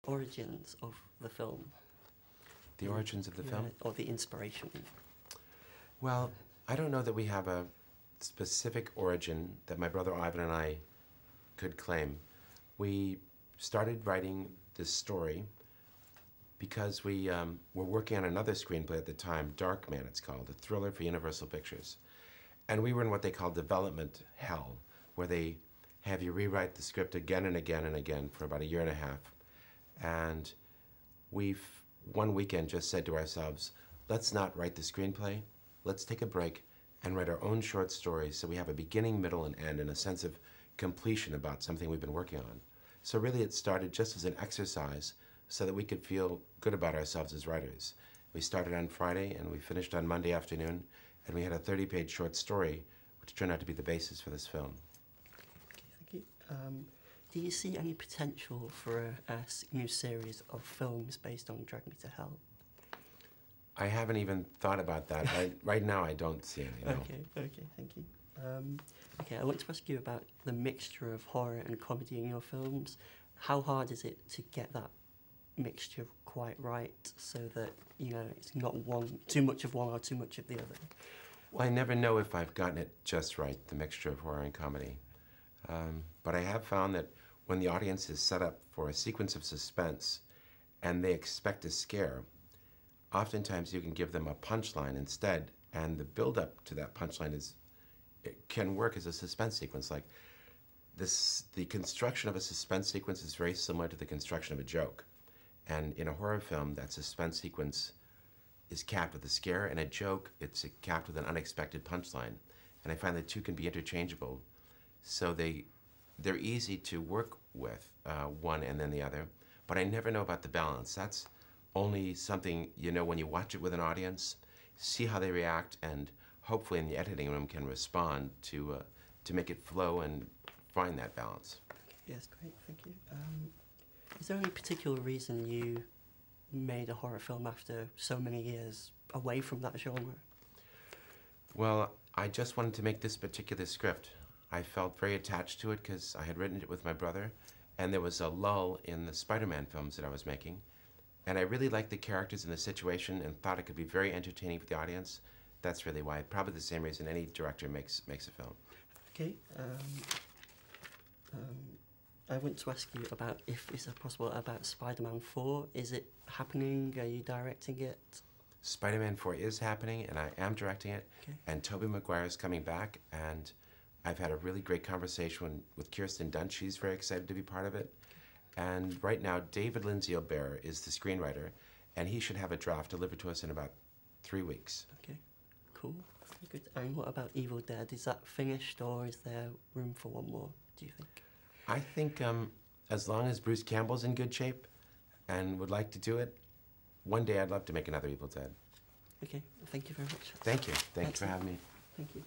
origins of the film. The origins of the film? Or the inspiration. Well, I don't know that we have a specific origin that my brother Ivan and I could claim. We started writing this story because we were working on another screenplay at the time, Dark Man it's called, a thriller for Universal Pictures. And we were in what they call development hell, where they have you rewrite the script again and again and again for about a year and a half. And we've, one weekend, just said to ourselves, let's not write the screenplay, let's take a break and write our own short stories so we have a beginning, middle, and end and a sense of completion about something we've been working on. So really it started just as an exercise so that we could feel good about ourselves as writers. We started on Friday and we finished on Monday afternoon, and we had a 30-page short story which turned out to be the basis for this film. Okay, thank you. Do you see any potential for a new series of films based on Drag Me to Hell? I haven't even thought about that. Right now, I don't see any. No. Okay, thank you. Okay, I want to ask you about the mixture of horror and comedy in your films. How hard is it to get that mixture quite right so that, you know, it's not too much of one or too much of the other? Well, I never know if I've gotten it just right, the mixture of horror and comedy. But I have found that when the audience is set up for a sequence of suspense and they expect a scare, oftentimes you can give them a punchline instead, and the build-up to that punchline can work as a suspense sequence. Like the construction of a suspense sequence is very similar to the construction of a joke. And in a horror film, that suspense sequence is capped with a scare, and a joke, it's capped with an unexpected punchline. And I find the two can be interchangeable. So they're easy to work with, one and then the other, but I never know about the balance. That's only something you know when you watch it with an audience, see how they react, and hopefully in the editing room can respond to make it flow and find that balance. Yes, great, thank you. Is there any particular reason you made a horror film after so many years away from that genre? Well, I just wanted to make this particular script. I felt very attached to it because I had written it with my brother, and there was a lull in the Spider-Man films that I was making. And I really liked the characters and the situation and thought it could be very entertaining for the audience. That's really why. Probably the same reason any director makes a film. Okay. I want to ask you about, if it's possible, about Spider-Man 4. Is it happening? Are you directing it? Spider-Man 4 is happening, and I am directing it. Okay. And Tobey Maguire is coming back, and I've had a really great conversation with Kirsten Dunst. She's very excited to be part of it. And right now, David Lindsay-Aubert is the screenwriter, and he should have a draft delivered to us in about 3 weeks. Okay, cool. Good. And what about Evil Dead? Is that finished, or is there room for one more, do you think? I think as long as Bruce Campbell's in good shape and would like to do it, one day I'd love to make another Evil Dead. Okay, thank you very much. Thank you. Thanks for having me. Thank you.